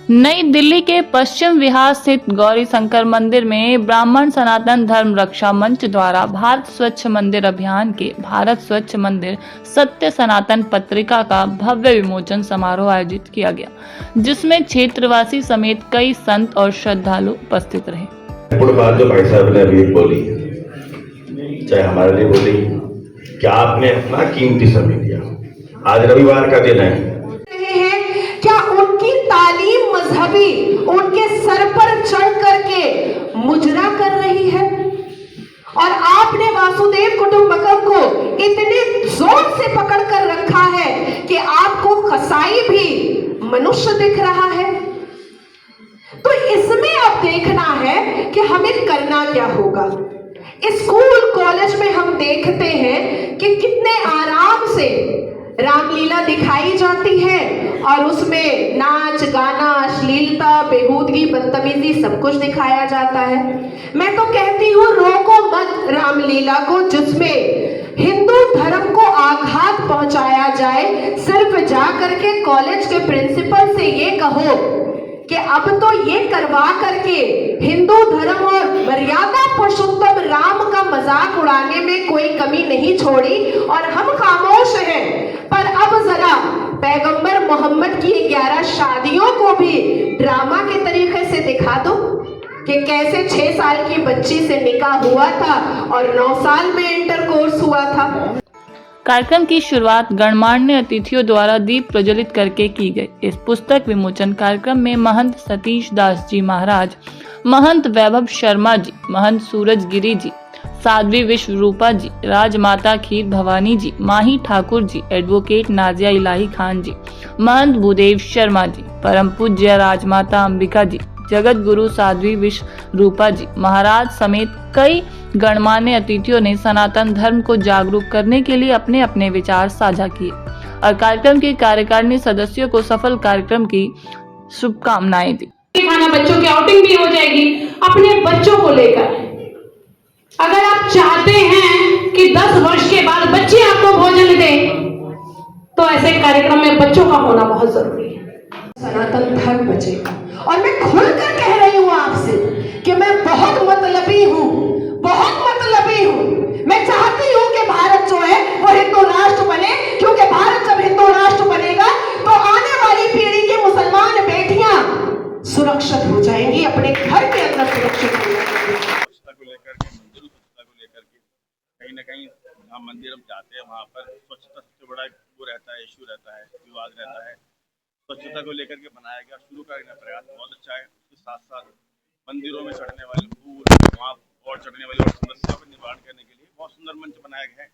नई दिल्ली के पश्चिम विहार स्थित गौरी शंकर मंदिर में ब्राह्मण सनातन धर्म रक्षा मंच द्वारा भारत स्वच्छ मंदिर अभियान के भारत स्वच्छ मंदिर सत्य सनातन पत्रिका का भव्य विमोचन समारोह आयोजित किया गया, जिसमें क्षेत्रवासी समेत कई संत और श्रद्धालु उपस्थित रहे। बात जो भाई साहब ने अभी बोली, चाहे हमारे लिए बोली, क्या आपने अपना कीमती समय दिया। आज रविवार का दिन है, क्या उनकी तालीम मजहबी उनके सर पर चढ़ करके मुजरा कर रही है? और आपने वासुदेव कुटुंबकम को इतने जोर से पकड़ कर रखा है कि आपको कसाई भी मनुष्य दिख रहा है। तो इसमें अब देखना है कि हमें करना क्या होगा। स्कूल कॉलेज में हम देखते हैं कि कितने आराम से रामलीला दिखाई जाती है और उसमें नाच गाना, अश्लीलता, बेहूदगी, बदतमीजी सब कुछ दिखाया जाता है। मैं तो कहती हूँ रोको मत रामलीला को, जिसमें हिंदू धर्म को आघात पहुंचाया जाए। सिर्फ जा करके कॉलेज के प्रिंसिपल से ये कहो कि अब तो ये करवा करके हिंदू धर्म और मर्यादा पुरुषोत्तम राम का मजाक उड़ाने में कोई कमी नहीं छोड़ी और हम खामोश हैं। पर अब जरा पैगंबर मोहम्मद की 11 शादियों को भी ड्रामा के तरीके से दिखा दो कि कैसे 6 साल की बच्ची से निकाह हुआ था और 9 साल में इंटरकोर्स हुआ था। कार्यक्रम की शुरुआत गणमान्य अतिथियों द्वारा दीप प्रज्वलित करके की गई। इस पुस्तक विमोचन कार्यक्रम में महंत सतीश दास जी महाराज, महंत वैभव शर्मा जी, महंत सूरज गिरी जी, साध्वी विश्वरूपा जी, राजमाता खीर भवानी जी, माही ठाकुर जी, एडवोकेट नाजिया इलाही खान जी, महंत भूदेव शर्मा जी, परम पूज्य राजमाता अंबिका जी, जगत गुरु साध्वी विश्वरूपा जी महाराज समेत कई गणमान्य अतिथियों ने सनातन धर्म को जागरूक करने के लिए अपने अपने विचार साझा किए और कार्यक्रम के कार्यकारिणी सदस्यों को सफल कार्यक्रम की शुभकामनाएं दी। खाना बच्चों की आउटिंग भी हो जाएगी अपने बच्चों को लेकर। अगर आप चाहते हैं कि 10 वर्ष के बाद बच्चे आपको भोजन दें, तो ऐसे कार्यक्रम में बच्चों का होना बहुत जरूरी है। सनातन धर्म बचेगा। और मैं खुलकर कह रही हूं आपसे कि मैं बहुत मतलबी हूं, बहुत मतलबी हूं। मैं चाहती हूं कि भारत जो है वो हिंदू राष्ट्र बने, क्योंकि भारत जब हिंदू राष्ट्र बनेगा तो आने वाली पीढ़ी की मुसलमान बेटियां सुरक्षित हो जाएंगी, अपने घर के अंदर सुरक्षित हो जाएंगी। स्वच्छता को लेकर के, मंदिरों स्वच्छता को लेकर के कहीं ना कहीं जहाँ मंदिर हम जाते हैं वहाँ पर स्वच्छता सबसे बड़ा वो रहता है, इश्यू रहता है, विवाद रहता है। स्वच्छता को लेकर के बनाया गया शुरू का प्रयास बहुत अच्छा है। उसके साथ साथ मंदिरों में चढ़ने वाले फूल, वहाँ और चढ़ने वाली और समस्या का निवारण करने के लिए बहुत सुंदर मंच बनाया गया है।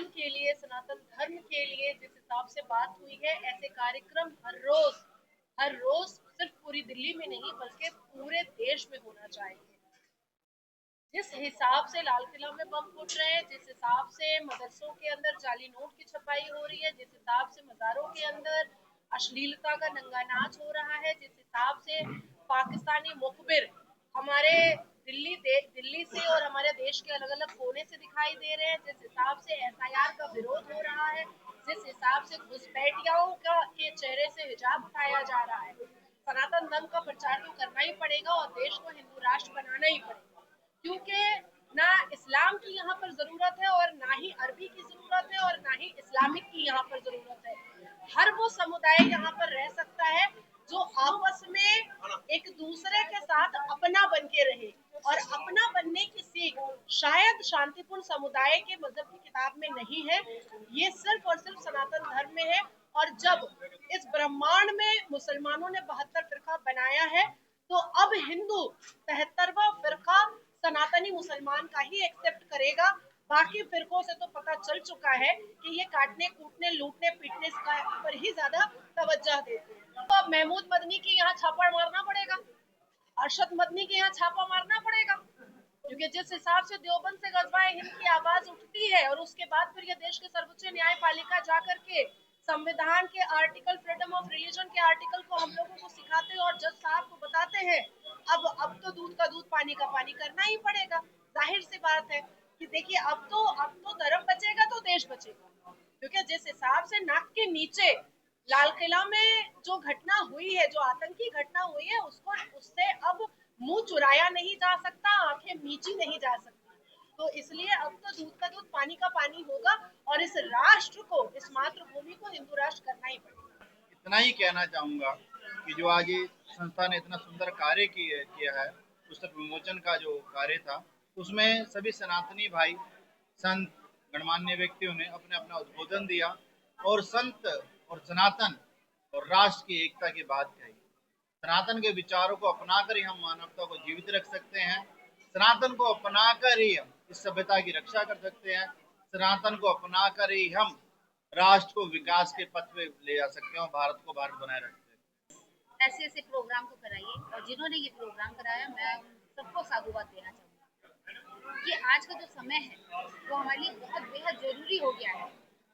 के लिए, सनातन धर्म के लिए जिस हिसाब से बात हुई है, ऐसे कार्यक्रम हर रोज सिर्फ पूरी दिल्ली में नहीं बल्कि पूरे देश में होना चाहिए। जिस हिसाब से लाल किला में बम फूट रहे हैं, जिस हिसाब से मदरसों के अंदर जाली नोट की छपाई हो रही है, जिस हिसाब से मज़ारों के अंदर अश्लीलता का नंगा नाच हो रहा है, जिस हिसाब से पाकिस्तानी मुखबिर हमारे दिल्ली से और हमारे देश के अलग अलग कोने से दिखाई दे रहे हैं, जिस हिसाब से एफआईआर का विरोध हो रहा है, जिस हिसाब से घुसपैठियों के चेहरे से हिजाब उठाया जा रहा है, सनातन धर्म का प्रचार तो करना ही पड़ेगा और देश को हिंदू राष्ट्र बनाना ही पड़ेगा। क्योंकि ना इस्लाम की यहाँ पर जरूरत है और ना ही अरबी की जरूरत है और ना ही इस्लामिक की यहाँ पर जरूरत है। हर वो समुदाय यहाँ पर रह सकता है जो आपस में एक दूसरे के साथ अपना बन के रहे, और अपना बनने की सीख शायद शांतिपूर्ण समुदाय के मजहब की किताब में नहीं है, ये सिर्फ और सिर्फ सनातन धर्म में है। और जब इस ब्रह्मांड में मुसलमानों ने 72 फिरका बनाया है, तो अब हिंदू 73वां फिरका सनातनी मुसलमान का ही एक्सेप्ट करेगा। बाकी फिरकों से तो पता चल चुका है कि ये काटने, कूटने, लूटने, पीटने पर ही ज्यादा तवज्जो देते हैं। तो अब महमूद मदनी के यहाँ छापा मारना पड़ेगा, अरशद मदनी के यहाँ छापा मारना पड़ेगा, क्योंकि जिस हिसाब से देवबंद से गजवाए हिंद की आवाज उठती है और उसके बाद फिर ये देश के सर्वोच्च न्यायपालिका जाकर के संविधान के आर्टिकल, फ्रीडम ऑफ रिलीजन के आर्टिकल को हम लोगों को सिखाते हैं और जज साहब को बताते हैं, अब तो दूध का दूध, पानी का पानी करना ही पड़ेगा। जाहिर सी बात है कि देखिए अब तो धर्म बचेगा तो देश बचेगा, क्योंकि जिस हिसाब से नाक के नीचे लाल किला में जो घटना हुई है, जो आतंकी घटना हुई है, उससे अब मुंह चुराया नहीं जा सकता, आंखें मीची नहीं जा सकती। तो इसलिए अब तो दूध का दूध पानी का पानी होगा और इस राष्ट्र को, इस मातृभूमि को हिंदू राष्ट्र करना ही पड़ेगा। इतना ही कहना चाहूँगा कि जो आज ये संस्था ने इतना सुंदर कार्य किया है, पुस्तक विमोचन का जो कार्य था, उसमें सभी सनातनी भाई, संत, गणमान्य व्यक्तियों ने अपने अपना उद्बोधन दिया और संत और सनातन और राष्ट्र की एकता की बात कही। सनातन के विचारों को अपनाकर ही हम मानवता को जीवित रख सकते हैं। सनातन को अपनाकर ही हम इस सभ्यता की रक्षा कर सकते हैं। सनातन को अपनाकर ही हम राष्ट्र को विकास के पथ पे ले जा सकते हैं और भारत को भारत बनाए रख सकते हैं। ऐसे ऐसे प्रोग्राम को कराइए, और जिन्होंने ये प्रोग्राम कराया, मैं उन सबको साधुवाद देना चाहूँगी कि आज का जो समय है वो हमारे लिए बहुत बेहद जरूरी हो गया है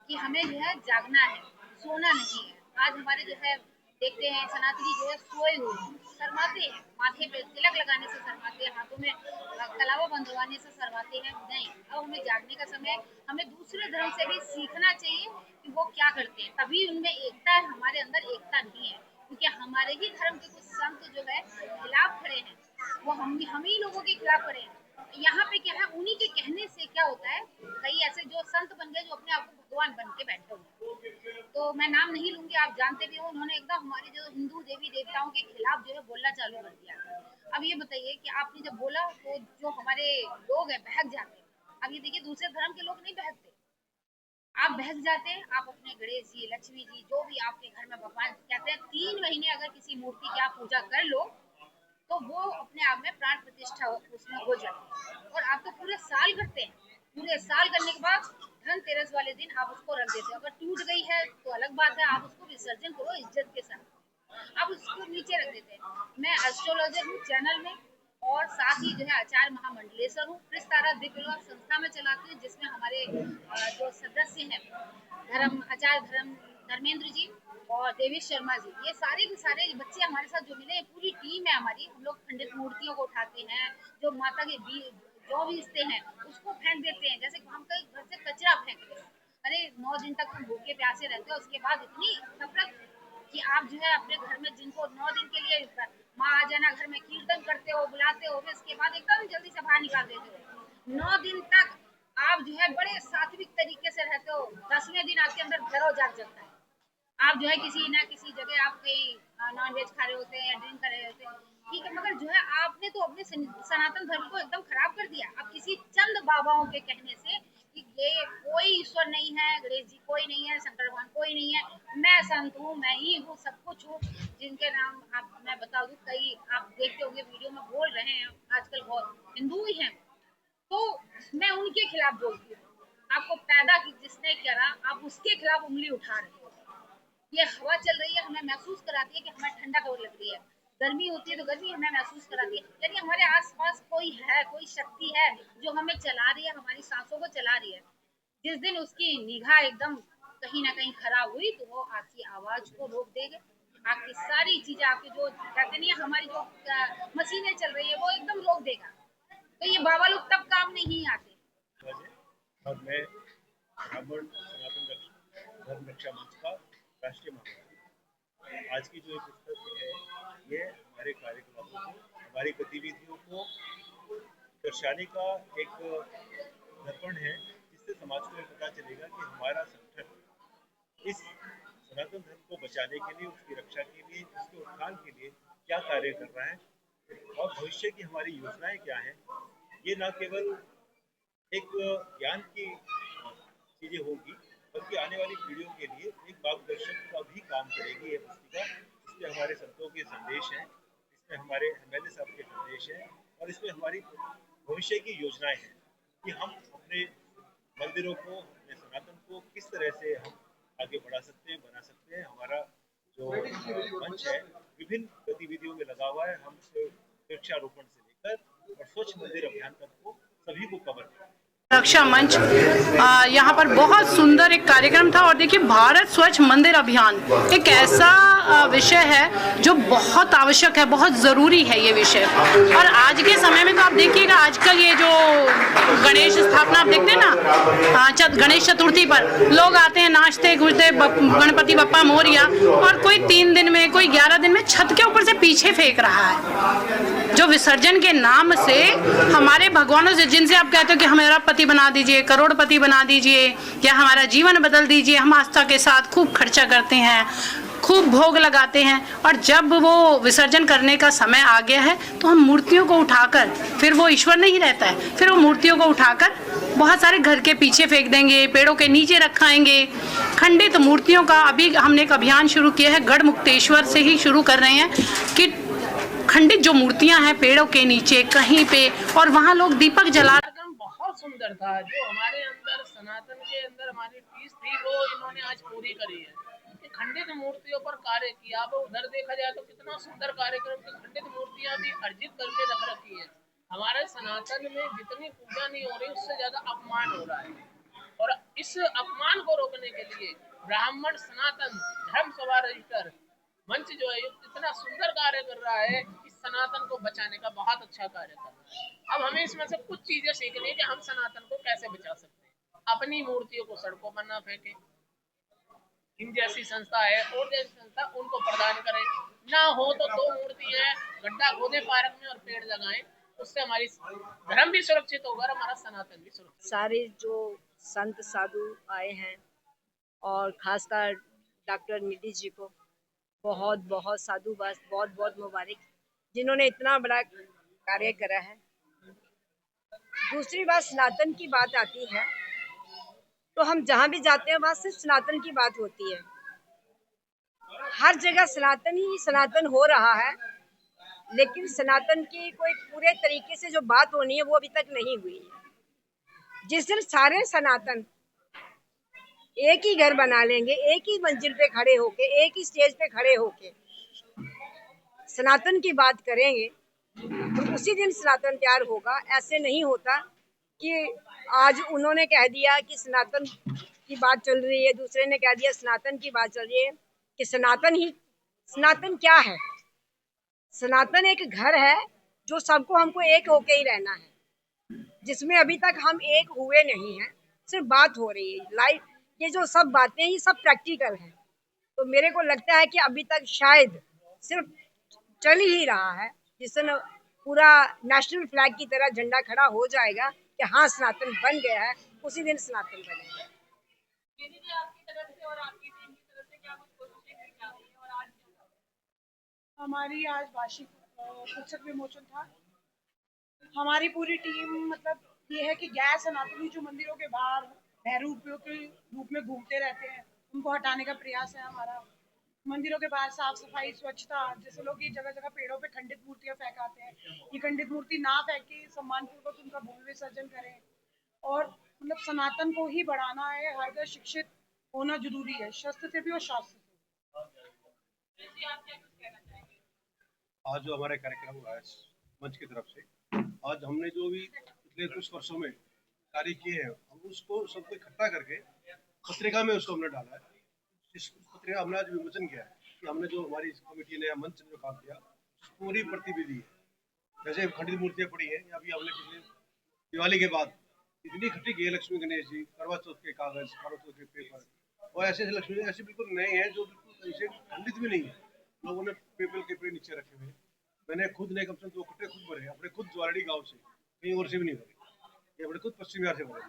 कि हमें जो है जागना है, सोना नहीं है। आज हमारे जो है देखते हैं सनातनी जो है सोए हुए शर्माते हैं, माथे पे तिलक लगाने से शर्माते हैं, हाथों में कलावा बंधवाने से शर्माते हैं। नहीं, अब हमें जागने का समय है। हमें दूसरे धर्म से भी सीखना चाहिए कि वो क्या करते हैं, तभी उनमें एकता है, हमारे अंदर एकता नहीं है। क्योंकि हमारे ही धर्म के कुछ संत जो है खिलाफ खड़े हैं, वो हम ही लोगों के खिलाफ खड़े हैं। यहाँ पे क्या है, उन्हीं के कहने से क्या होता है, कई ऐसे जो संत बन गए जो अपने आप को भगवान बन के बैठे हुए। तो मैं नाम नहीं लूंगी, आप जानते भी हो, उन्होंने एकदम हमारे जो हिंदू देवी देवताओं के खिलाफ जो है बोलना चालू कर दिया। अब ये बताइए कि आपने जब बोला तो जो हमारे लोग हैं बहक जाते हैं। अब ये देखिए, दूसरे धर्म के लोग नहीं बहकते, आप बहक जाते हैं। आप अपने गणेश जी, लक्ष्मी जी, जो भी आपके घर में भगवान, कहते हैं 3 महीने अगर किसी मूर्ति की आप पूजा कर लो तो वो अपने आप में प्राण प्रतिष्ठा उसमें हो जाती है। और आप तो पूरे साल करते हैं, पूरे साल करने के बाद धनतेरस वाले दिन आप उसको रख देते हो। अगर टूट गई है तो अलग बात है, आप उसको विसर्जन करो इज्जत के साथ, आप उसको नीचे रख देते हैं। मैं एस्ट्रोलॉजर हूँ चैनल में, और साथ ही जो है आचार्य महामंडलेश्वर हूँ, तारा दिव्य संस्था में चलाती हूँ, जिसमें हमारे जो सदस्य हैं आचार्य धर्मेंद्र जी और देवेश शर्मा जी, ये सारे के सारे बच्चे हमारे साथ जो मिले, ये पूरी टीम है हमारी। हम लोग खंडित मूर्तियों को उठाते हैं, जो माता के जो भी हिस्से हैं उसको फेंक देते हैं। जैसे हम कहीं घर से कचरा फेंक रहे हैं, अरे 9 दिन तक तुम भूखे प्यासे रहते हो, उसके बाद इतनी नफरत कि आप जो है अपने घर में जिनको 9 दिन के लिए माँ आ जाना घर में, कीर्तन करते हो, बुलाते हो, इसके बाद एकदम जल्दी से बाहर निकाल देते हो। 9 दिन तक आप जो है बड़े सात्विक तरीके से रहते हो, 10वें दिन आपके अंदर भैरव जाग जाता है। आप जो है किसी ना किसी जगह आप कहीं नॉन वेज खा रहे होते हैं या ड्रिंक कर रहे होते हैं, ठीक है, मगर जो है आपने तो अपने सनातन धर्म को एकदम खराब कर दिया। अब किसी चंद बाबाओं के कहने से कि ये कोई ईश्वर नहीं है, गणेश जी कोई नहीं है, शंकर भगवान कोई नहीं है, मैं संत हूँ, मैं ही हूँ, सब कुछ हूँ, जिनके नाम आप मैं बता दूँ, कई आप देखते होंगे वीडियो में बोल रहे हैं आजकल बहुत हिंदू ही हैं, तो मैं उनके खिलाफ बोलती हूँ। आपको पैदा जिसने करा, आप उसके खिलाफ उंगली उठा रहे हो। ये हवा चल रही है, हमें महसूस कराती है कि हमें ठंडा हवा लग रही है, गर्मी होती है तो गर्मी हमें महसूस कराती है, यानी हमारे आसपास कोई है, कोई शक्ति है जो हमें चला रही है, हमारी सांसों को चला रही है। जिस दिन उसकी निगाह एकदम कहीं ना कहीं खराब हुई तो वो आपकी आवाज को रोक देगा, आपकी सारी चीजें, आपकी जो कहते नहीं है, हमारी जो मशीनें चल रही है वो एकदम रोक देगा। तो ये बाबा लोग तब काम नहीं आते। और मैं ब्राह्मण सनातन धर्म रक्षा मंच का राष्ट्रीय महामंत्री। आज की जो ये पुस्तक है, ये हमारे कार्यकलापों को, हमारी गतिविधियों को दर्शाने का एक दर्पण है, जिससे समाज को ये पता चलेगा कि हमारा संगठन इस सनातन धर्म को बचाने के लिए, उसकी रक्षा के लिए, उसके उत्थान के लिए क्या कार्य कर रहा है और भविष्य की हमारी योजनाएं क्या हैं। ये न केवल एक ज्ञान की चीजें होगी, बल्कि आने वाली पीढ़ियों के लिए एक मार्गदर्शक का भी काम करेगी ये पुस्तिका। इसमें हमारे संतों के संदेश हैं, इसमें हमारे एमएलए साहब के संदेश हैं, और इसमें हमारी भविष्य की योजनाएं हैं कि हम अपने मंदिरों को, अपने सनातन को किस तरह से हम आगे बढ़ा सकते हैं, बना सकते हैं। हमारा जो मंच है विभिन्न गतिविधियों में लगा हुआ है। हम वृक्षारोपण से लेकर और स्वच्छ मंदिर अभियान तक को सभी को कवर करें। रक्षा मंच यहाँ पर बहुत सुंदर एक कार्यक्रम था। और देखिए, भारत स्वच्छ मंदिर अभियान एक ऐसा विषय है जो बहुत आवश्यक है, बहुत ज़रूरी है ये विषय। और आज के समय में तो आप देखिएगा, आजकल ये जो गणेश स्थापना आप देखते हैं ना, गणेश चतुर्थी पर लोग आते हैं नाचते कूदते, गणपति बप्पा मोरिया, और कोई 3 दिन में, कोई 11 दिन में छत के ऊपर से पीछे फेंक रहा है, जो विसर्जन के नाम से हमारे भगवानों से, जिनसे आप कहते हो कि हमारा पति बना दीजिए, करोड़पति बना दीजिए, या हमारा जीवन बदल दीजिए, हम आस्था के साथ खूब खर्चा करते हैं, खूब भोग लगाते हैं, और जब वो विसर्जन करने का समय आ गया है तो हम मूर्तियों को उठाकर, फिर वो ईश्वर नहीं रहता है, फिर वो मूर्तियों को उठाकर बहुत सारे घर के पीछे फेंक देंगे, पेड़ों के नीचे रखाएंगे। खंडित मूर्तियों का अभी हमने एक अभियान शुरू किया है, गढ़ मुक्तेश्वर से ही शुरू कर रहे हैं कि खंडित जो मूर्तियां हैं पेड़ों के नीचे कहीं पे, और वहाँ लोग दीपक जला। बहुत सुंदर था। जो हमारे अंदर सनातन के अंदर हमारी फीस थी वो इन्होंने आज पूरी करी है। खंडित मूर्तियों पर कार्य किया। अब उधर देखा जाए तो कितना सुंदर कार्यक्रम की खंडित मूर्तियां भी अर्जित करके रख रखी है। हमारे सनातन में जितनी पूजा नहीं हो रही उससे ज्यादा अपमान हो रहा है, और इस अपमान को रोकने के लिए ब्राह्मण सनातन धर्म सभा रजिस्टर मंच जो है इतना सुंदर कार्य कर रहा है। इस सनातन को बचाने का बहुत अच्छा कार्य कर रहा है। अब हमें इसमें से कुछ चीजें सीखनी है कि हम सनातन को कैसे बचा सकते हैं। अपनी मूर्तियों को सड़कों पर ना फेंके, इन जैसी संस्था है और जैसी संस्था उनको प्रदान करें, ना हो तो 2 मूर्तियां गड्ढा खोदे पार्क में और पेड़ लगाएं, उससे हमारी धर्म भी सुरक्षित होगा और हमारा सनातन भी सुरक्षित। सारे जो संत साधु आए हैं और खासकर डॉक्टर निधि जी को बहुत बहुत साधुवाद, बहुत बहुत मुबारक, जिन्होंने इतना बड़ा कार्य करा है। दूसरी बात, सनातन की बात आती है तो हम जहाँ भी जाते हैं वहाँ सिर्फ सनातन की बात होती है। हर जगह सनातन ही सनातन हो रहा है, लेकिन सनातन की कोई पूरे तरीके से जो बात होनी है वो अभी तक नहीं हुई है। जिस दिन सारे सनातन एक ही घर बना लेंगे, एक ही मंजिल पे खड़े होके, एक ही स्टेज पे खड़े होके सनातन की बात करेंगे तो उसी दिन सनातन तैयार होगा। ऐसे नहीं होता कि आज उन्होंने कह दिया कि सनातन की बात चल रही है, दूसरे ने कह दिया सनातन की बात चल रही है, कि सनातन क्या है? सनातन एक घर है जो सबको, हमको एक होके ही रहना है, जिसमें अभी तक हम एक हुए नहीं हैं, सिर्फ बात हो रही है। लाइफ ये जो सब बातें ये सब प्रैक्टिकल है। तो मेरे को लगता है कि अभी तक शायद सिर्फ चल ही रहा है, जिस दिन पूरा नेशनल फ्लैग की तरह झंडा खड़ा हो जाएगा कि हाँ सनातन बन गया है, उसी दिन सनातन बनेगा। हमारी आज वार्षिक पुस्तक विमोचन था। हमारी पूरी टीम मतलब ये है कि गैर सनातनी जो मंदिरों के बाहर भैरूपियों के रूप में घूमते रहते हैं उनको हटाने का प्रयास है हमारा। मंदिरों के बाहर साफ सफाई, स्वच्छता, जैसे लोग ये जगह जगह पेड़ों पे खंडित मूर्तियां फेंकाते हैं, ये खंडित मूर्ति ना फेंके, सम्मानपूर्वक उनका भूमि विसर्जन करें। और मतलब सनातन को ही बढ़ाना है, हर घर शिक्षित होना जरूरी है, शस्त्र से भी और शास्त्र से। आज जो हमारा कार्यक्रम हुआ है मंच की तरफ से, आज हमने जो भी पिछले कुछ वर्षों में कार्य किए हैं हम उसको सबको इकट्ठा करके पत्रिका में उसको हमने डाला है। इस पत्रिका हमने आज विमोचन किया है कि हमने जो हमारी कमेटी ने मंच ने जो काम किया पूरी प्रतिविधि है। जैसे खंडित मूर्तियाँ पड़ी है, अभी हमने पिछले दिवाली के बाद इतनी इकट्ठी की है, लक्ष्मी गणेश जी, करवा चौथ के कागज, करवा चौथ के पेपर, और ऐसे लक्ष्मी ऐसे बिल्कुल नए हैं जो बिल्कुल ऐसे खंडित भी नहीं है, लोगों ने पेपर के पेड़ नीचे रखे हुए। मैंने खुद ने कम से कम 2 कट्टे खुद भरे, अपने खुद ज्वारडी गाँव से, कहीं और से भी नहीं भरे, ये अपने खुद पश्चिम बिहार से भरे।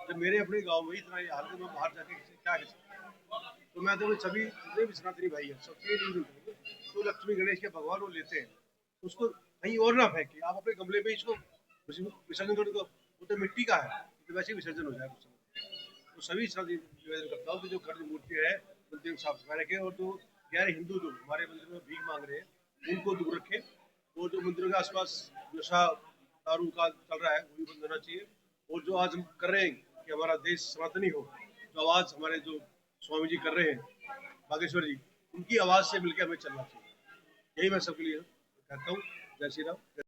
जब मेरे अपने गाँव में इतना ये हाल है, मैं बाहर जाके क्या कर सकता। तो मैं तो सभी जितने भी सनातनी भाई है सबसे निवेदन करूँगा, तो लक्ष्मी गणेश के भगवान वो लेते हैं उसको कहीं और ना फेंके, आप अपने गमले में इसको विसर्जन कर दो, वो तो मिट्टी का है, तो वैसे विसर्जन हो जाए। तो सभी निवेदन करता हूँ कि जो खंडित मूर्ति है मंदिर में साफ सफाई रखें, और जो गैर हिंदू जो हमारे मंदिर में भीख मांग रहे हैं उनको दूर रखें, और जो मंदिरों के आसपास नशा दारू का चल रहा है वो भी बंद होना चाहिए। और जो आज हम कर रहे हैं कि हमारा देश सनातनी हो, जो आवाज़ हमारे जो स्वामी जी कर रहे हैं बागेश्वर जी, उनकी आवाज़ से मिलकर हमें चलना चाहिए। यही मैं सबके लिए कहता हूँ। जय श्री राम।